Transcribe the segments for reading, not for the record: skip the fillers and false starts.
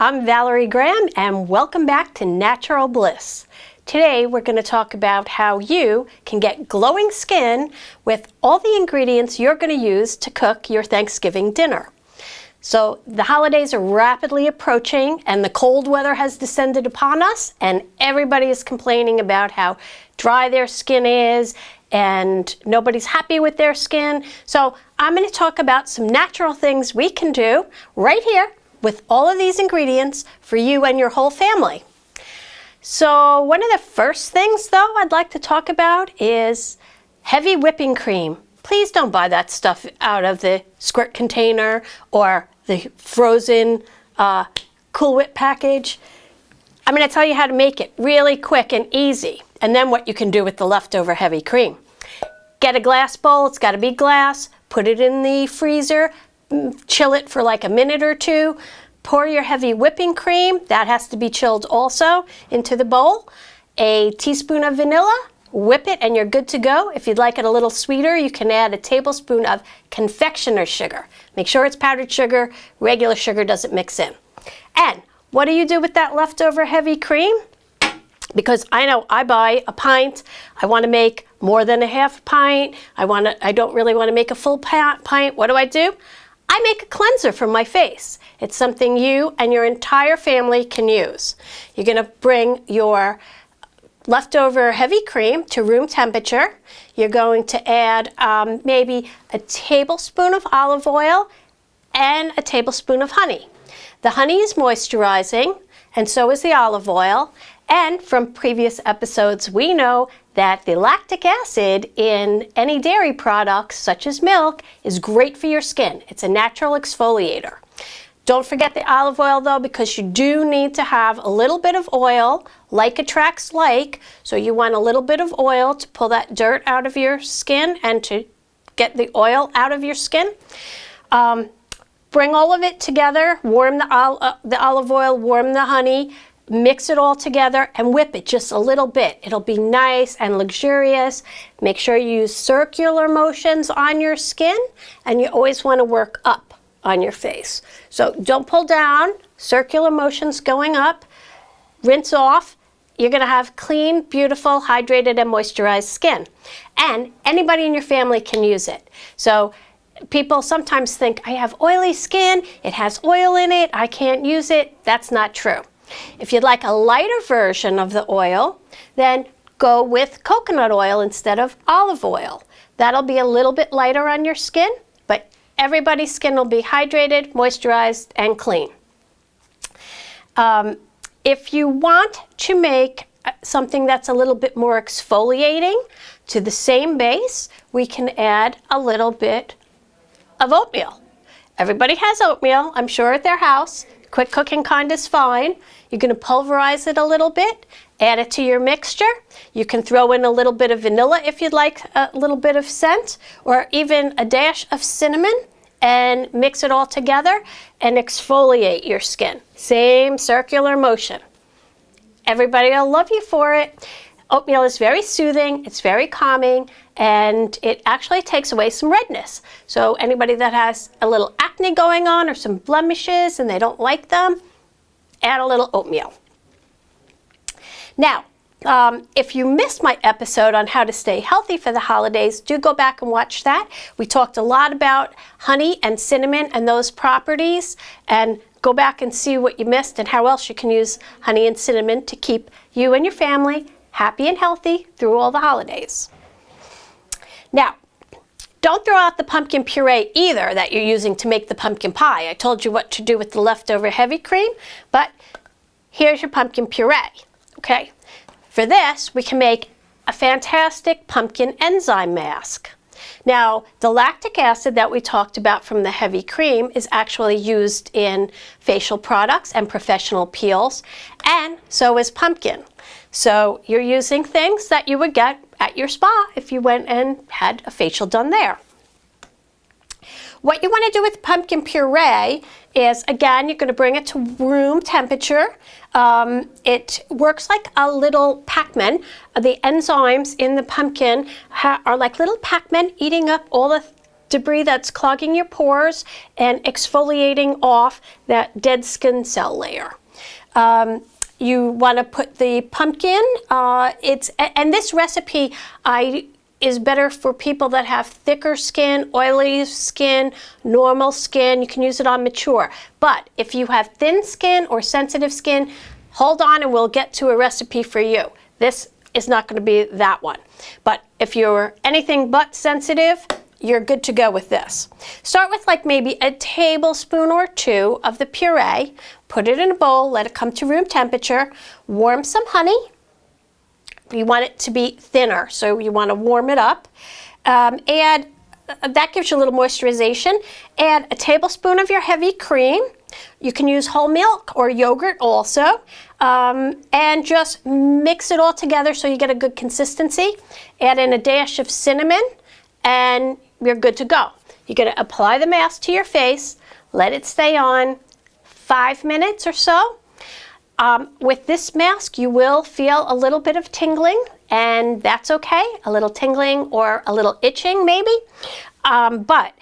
I'm Valerie Graham and welcome back to Natural Bliss. Today we're going to talk about how you can get glowing skin with all the ingredients you're going to use to cook your Thanksgiving dinner. So the holidays are rapidly approaching and the cold weather has descended upon us and everybody is complaining about how dry their skin is and nobody's happy with their skin. So I'm going to talk about some natural things we can do right here with all of these ingredients for you and your whole family. So one of the first things though I'd like to talk about is heavy whipping cream. Please don't buy that stuff out of the squirt container or the frozen Cool Whip package. I'm going to tell you how to make it really quick and easy, and then what you can do with the leftover heavy cream. Get a glass bowl, it's got to be glass, put it in the freezer, chill it for like a minute or two, pour your heavy whipping cream, that has to be chilled also, into the bowl, a teaspoon of vanilla, whip it and you're good to go. If you'd like it a little sweeter, you can add a tablespoon of confectioner's sugar. Make sure it's powdered sugar, regular sugar doesn't mix in. And what do you do with that leftover heavy cream? Because I know I buy a pint, I want to make more than a half pint, I don't really want to make a full pint. What do? I make a cleanser for my face. It's something you and your entire family can use. You're going to bring your leftover heavy cream to room temperature. You're going to add maybe a tablespoon of olive oil and a tablespoon of honey. The honey is moisturizing and so is the olive oil. And from previous episodes, we know that the lactic acid in any dairy products, such as milk, is great for your skin. It's a natural exfoliator. Don't forget the olive oil though, because you do need to have a little bit of oil, like attracts like, so you want a little bit of oil to pull that dirt out of your skin and to get the oil out of your skin. Bring all of it together, warm the olive oil, warm the honey, mix it all together and whip it just a little bit. It'll be nice and luxurious. Make sure you use circular motions on your skin, and you always want to work up on your face. So don't pull down, circular motions going up, rinse off. You're going to have clean, beautiful, hydrated and moisturized skin. And anybody in your family can use it. So people sometimes think, I have oily skin, it has oil in it, I can't use it. That's not true. If you'd like a lighter version of the oil, then go with coconut oil instead of olive oil. That'll be a little bit lighter on your skin, but everybody's skin will be hydrated, moisturized, and clean. If you want to make something that's a little bit more exfoliating to the same base, we can add a little bit of oatmeal. Everybody has oatmeal, I'm sure, at their house. Quick cooking kind is fine. You're going to pulverize it a little bit, add it to your mixture. You can throw in a little bit of vanilla if you'd like a little bit of scent, or even a dash of cinnamon, and mix it all together and exfoliate your skin. Same circular motion. Everybody will love you for it. Oatmeal is very soothing, it's very calming, and it actually takes away some redness. So anybody that has a little acne going on or some blemishes and they don't like them, add a little oatmeal. Now, if you missed my episode on how to stay healthy for the holidays, do go back and watch that. We talked a lot about honey and cinnamon and those properties, and go back and see what you missed and how else you can use honey and cinnamon to keep you and your family happy and healthy through all the holidays. Now, don't throw out the pumpkin puree either that you're using to make the pumpkin pie. I told you what to do with the leftover heavy cream, but here's your pumpkin puree, okay? For this, we can make a fantastic pumpkin enzyme mask. Now, the lactic acid that we talked about from the heavy cream is actually used in facial products and professional peels, and so is pumpkin. So you're using things that you would get at your spa if you went and had a facial done there. What you want to do with pumpkin puree is, again, you're going to bring it to room temperature. It works like a little Pac-Man. The enzymes in the pumpkin are like little Pac-Men eating up all the debris that's clogging your pores and exfoliating off that dead skin cell layer. You want to put the pumpkin, and this recipe is better for people that have thicker skin, oily skin, normal skin. You can use it on mature. But if you have thin skin or sensitive skin, hold on and we'll get to a recipe for you. This is not going to be that one. But if you're anything but sensitive, you're good to go with this. Start with like maybe a tablespoon or 2 of the puree. Put it in a bowl, let it come to room temperature. Warm some honey. You want it to be thinner, so you want to warm it up. Add, that gives you a little moisturization. Add a tablespoon of your heavy cream. You can use whole milk or yogurt also. And just mix it all together so you get a good consistency. Add in a dash of cinnamon and you're good to go. You're going to apply the mask to your face, let it stay on 5 minutes or so. With this mask, you will feel a little bit of tingling, and that's okay. A little tingling or a little itching maybe. But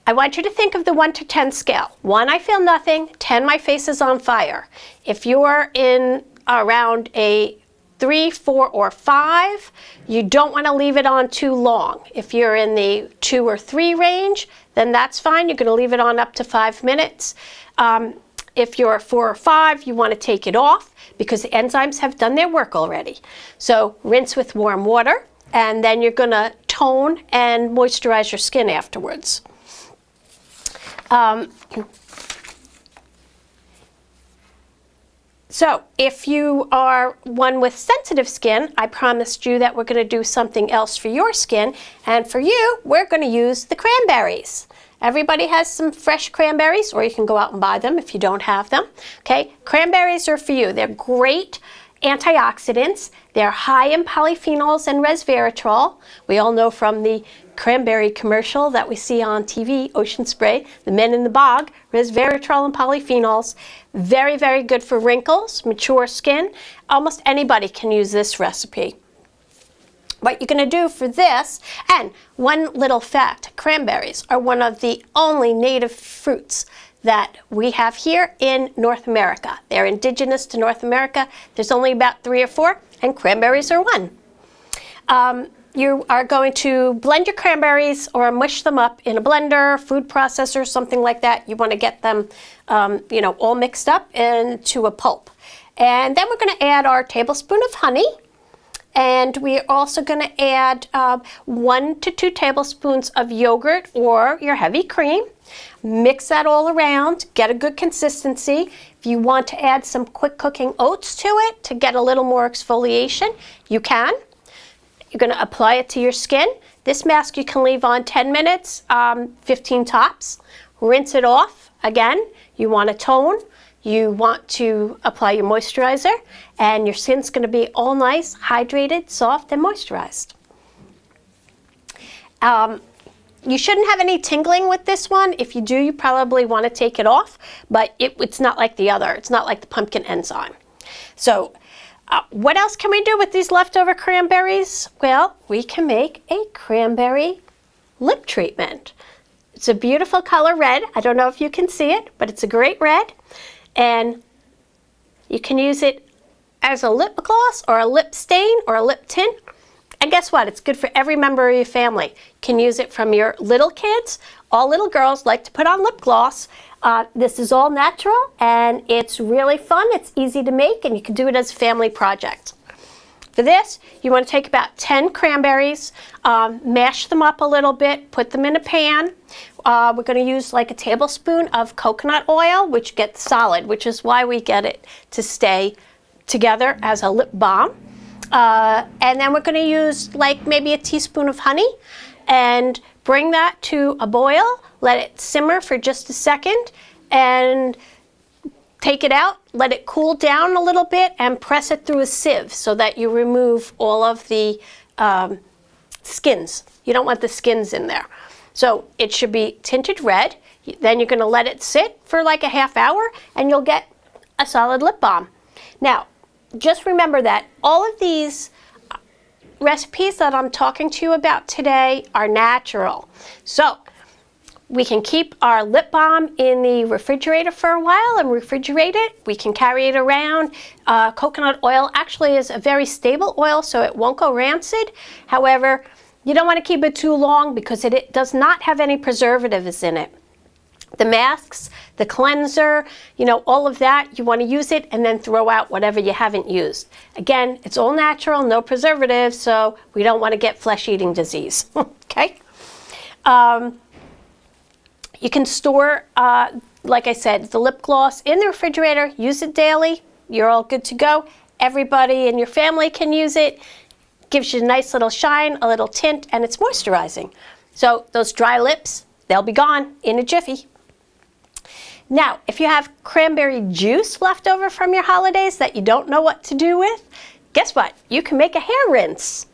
I want you to think of the 1 to 10 scale. 1, I feel nothing. 10, my face is on fire. If you're in around a 3, 4, or 5, you don't want to leave it on too long. If you're in the 2 or 3 range, then that's fine. You're going to leave it on up to 5 minutes. If you're 4 or 5, you want to take it off because the enzymes have done their work already. So rinse with warm water, and then you're going to tone and moisturize your skin afterwards. So if you are one with sensitive skin, I promised you that we're going to do something else for your skin. And for you, we're going to use the cranberries. Everybody has some fresh cranberries, or you can go out and buy them if you don't have them. Okay, cranberries are for you. They're great antioxidants. They're high in polyphenols and resveratrol. We all know from the cranberry commercial that we see on TV, Ocean Spray, the men in the bog, resveratrol and polyphenols. Very, very good for wrinkles, mature skin. Almost anybody can use this recipe. What you're going to do for this, and one little fact, cranberries are one of the only native fruits that we have here in North America. They're indigenous to North America. There's only about 3 or 4, and cranberries are one. You are going to blend your cranberries or mush them up in a blender, food processor, something like that. You want to get them, all mixed up into a pulp. And then we're going to add our tablespoon of honey. And we're also going to add 1 to 2 tablespoons of yogurt or your heavy cream. Mix that all around, get a good consistency. If you want to add some quick cooking oats to it to get a little more exfoliation, you can. You're going to apply it to your skin. This mask you can leave on 10 minutes, 15 tops. Rinse it off. Again, you want to tone. You want to apply your moisturizer, and your skin's going to be all nice, hydrated, soft, and moisturized. You shouldn't have any tingling with this one. If you do, you probably want to take it off, but it's not like the other. It's not like the pumpkin enzyme. So what else can we do with these leftover cranberries? Well, we can make a cranberry lip treatment. It's a beautiful color red. I don't know if you can see it, but it's a great red. And you can use it as a lip gloss or a lip stain or a lip tint. And guess what? It's good for every member of your family. You can use it from your little kids. All little girls like to put on lip gloss. This is all natural and it's really fun. It's easy to make and you can do it as a family project. For this, you want to take about 10 cranberries, mash them up a little bit, put them in a pan. We're going to use like a tablespoon of coconut oil, which gets solid, which is why we get it to stay together as a lip balm. And then we're going to use like maybe a teaspoon of honey and bring that to a boil, let it simmer for just a second, and take it out, let it cool down a little bit, and press it through a sieve so that you remove all of the skins. You don't want the skins in there. So it should be tinted red. Then you're going to let it sit for like a half hour and you'll get a solid lip balm. Now, just remember that all of these recipes that I'm talking to you about today are natural. So we can keep our lip balm in the refrigerator for a while and refrigerate it. We can carry it around. Coconut oil actually is a very stable oil, so it won't go rancid. However, you don't want to keep it too long because it does not have any preservatives in it. The masks, the cleanser, all of that, you want to use it and then throw out whatever you haven't used. Again, it's all natural, no preservatives, so we don't want to get flesh-eating disease, okay? You can store, like I said, the lip gloss in the refrigerator, use it daily, you're all good to go. Everybody in your family can use it. Gives you a nice little shine, a little tint, and it's moisturizing. So those dry lips, they'll be gone in a jiffy. Now, if you have cranberry juice left over from your holidays that you don't know what to do with, guess what? You can make a hair rinse.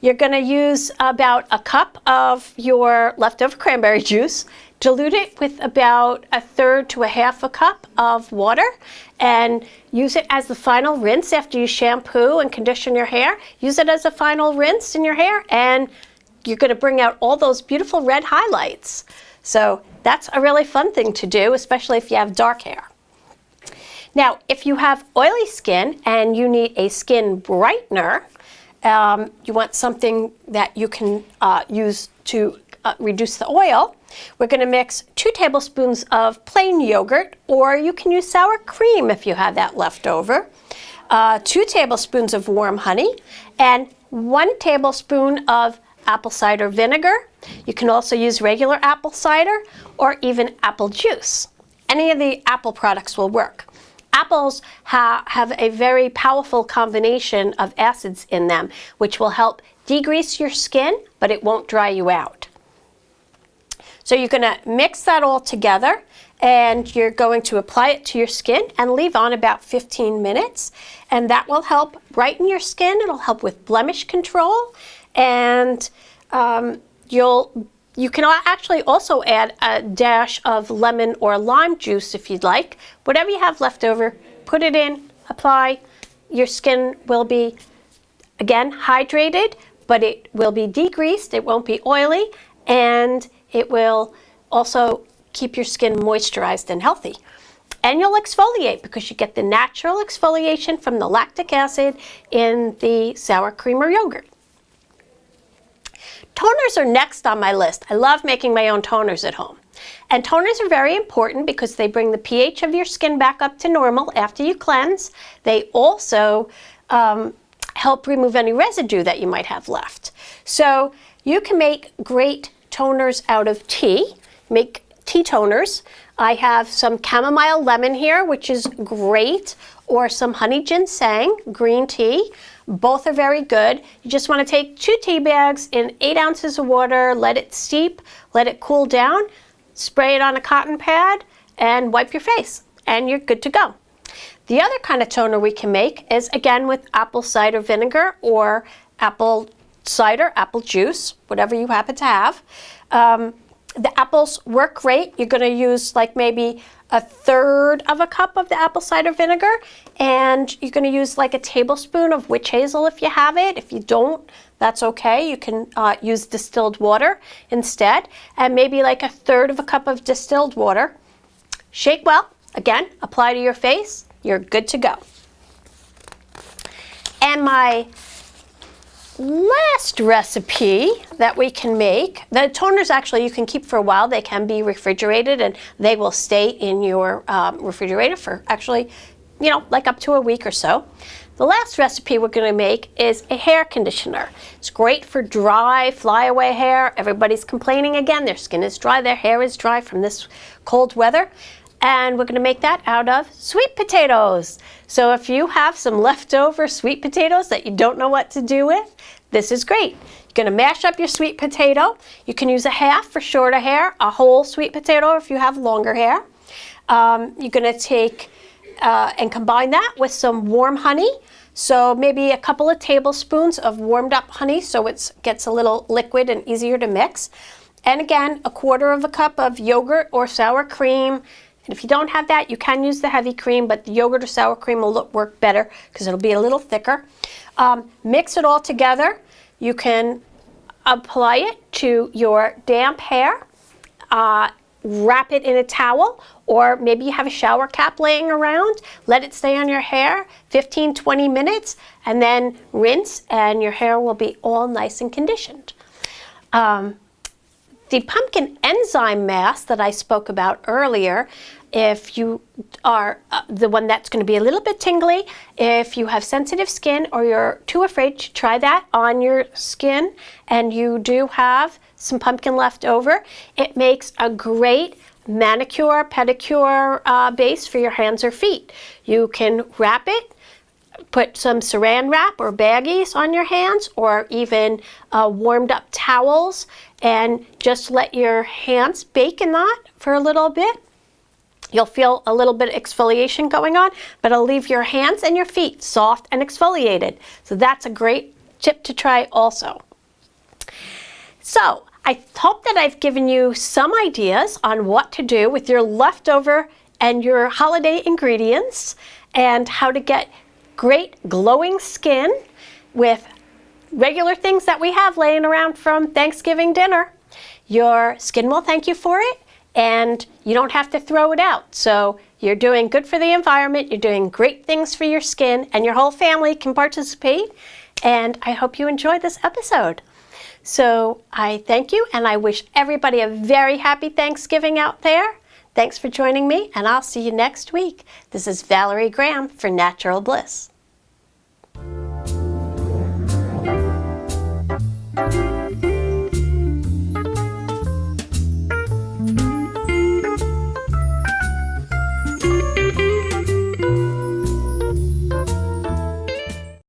You're going to use about a cup of your leftover cranberry juice, dilute it with about 1/3 to 1/2 cup of water, and use it as the final rinse after you shampoo and condition your hair. Use it as a final rinse in your hair, and you're going to bring out all those beautiful red highlights. So that's a really fun thing to do, especially if you have dark hair. Now, if you have oily skin and you need a skin brightener, you want something that you can use to reduce the oil. We're going to mix 2 tablespoons of plain yogurt, or you can use sour cream if you have that left over, 2 tablespoons of warm honey, and 1 tablespoon of apple cider vinegar. You can also use regular apple cider or even apple juice. Any of the apple products will work. Apples have a very powerful combination of acids in them, which will help degrease your skin, but it won't dry you out. So you're going to mix that all together, and you're going to apply it to your skin and leave on about 15 minutes. And that will help brighten your skin. It'll help with blemish control, and you can actually also add a dash of lemon or lime juice if you'd like. Whatever you have left over, put it in, apply. Your skin will be, again, hydrated, but it will be degreased. It won't be oily, and it will also keep your skin moisturized and healthy. And you'll exfoliate because you get the natural exfoliation from the lactic acid in the sour cream or yogurt. Toners are next on my list. I love making my own toners at home. And toners are very important because they bring the pH of your skin back up to normal after you cleanse. They also help remove any residue that you might have left. So you can make great toners out of tea. Make tea toners. I have some chamomile lemon here, which is great, or some honey ginseng, green tea. Both are very good. You just want to take 2 tea bags in 8 ounces of water, let it steep, let it cool down, spray it on a cotton pad, and wipe your face, and you're good to go. The other kind of toner we can make is, again, with apple cider vinegar or apple cider, apple juice, whatever you happen to have. The apples work great. You're going to use like maybe 1/3 of a cup of the apple cider vinegar, and you're going to use like a tablespoon of witch hazel if you have it. If you don't, that's okay. You can use distilled water instead, and maybe like 1/3 of a cup of distilled water. Shake well. Again, apply to your face. You're good to go. And my last recipe that we can make, the toners actually you can keep for a while. They can be refrigerated and they will stay in your refrigerator for actually, like up to a week or so. The last recipe we're going to make is a hair conditioner. It's great for dry, flyaway hair. Everybody's complaining again. Their skin is dry, their hair is dry from this cold weather. And we're going to make that out of sweet potatoes. So if you have some leftover sweet potatoes that you don't know what to do with, this is great. You're going to mash up your sweet potato. You can use a half for shorter hair, a whole sweet potato if you have longer hair. You're going to take and combine that with some warm honey. So maybe a couple of tablespoons of warmed up honey so it gets a little liquid and easier to mix. And again, 1/4 of a cup of yogurt or sour cream. And if you don't have that, you can use the heavy cream, but the yogurt or sour cream will work better because it'll be a little thicker. Mix it all together. You can apply it to your damp hair, wrap it in a towel, or maybe you have a shower cap laying around. Let it stay on your hair 15-20 minutes, and then rinse, and your hair will be all nice and conditioned. The pumpkin enzyme mask that I spoke about earlier, if you are the one that's going to be a little bit tingly, if you have sensitive skin or you're too afraid to try that on your skin and you do have some pumpkin left over, it makes a great manicure, pedicure base for your hands or feet. You can wrap it, put some saran wrap or baggies on your hands, or even warmed up towels, and just let your hands bake in that for a little bit. You'll feel a little bit of exfoliation going on, but it'll leave your hands and your feet soft and exfoliated. So that's a great tip to try also. So I hope that I've given you some ideas on what to do with your leftover and your holiday ingredients, and how to get great glowing skin with regular things that we have laying around from Thanksgiving dinner. Your skin will thank you for it, and you don't have to throw it out. So you're doing good for the environment, you're doing great things for your skin, and your whole family can participate. And I hope you enjoyed this episode. So I thank you, and I wish everybody a very happy Thanksgiving out there. Thanks for joining me, and I'll see you next week. This is Valerie Graham for Natural Bliss.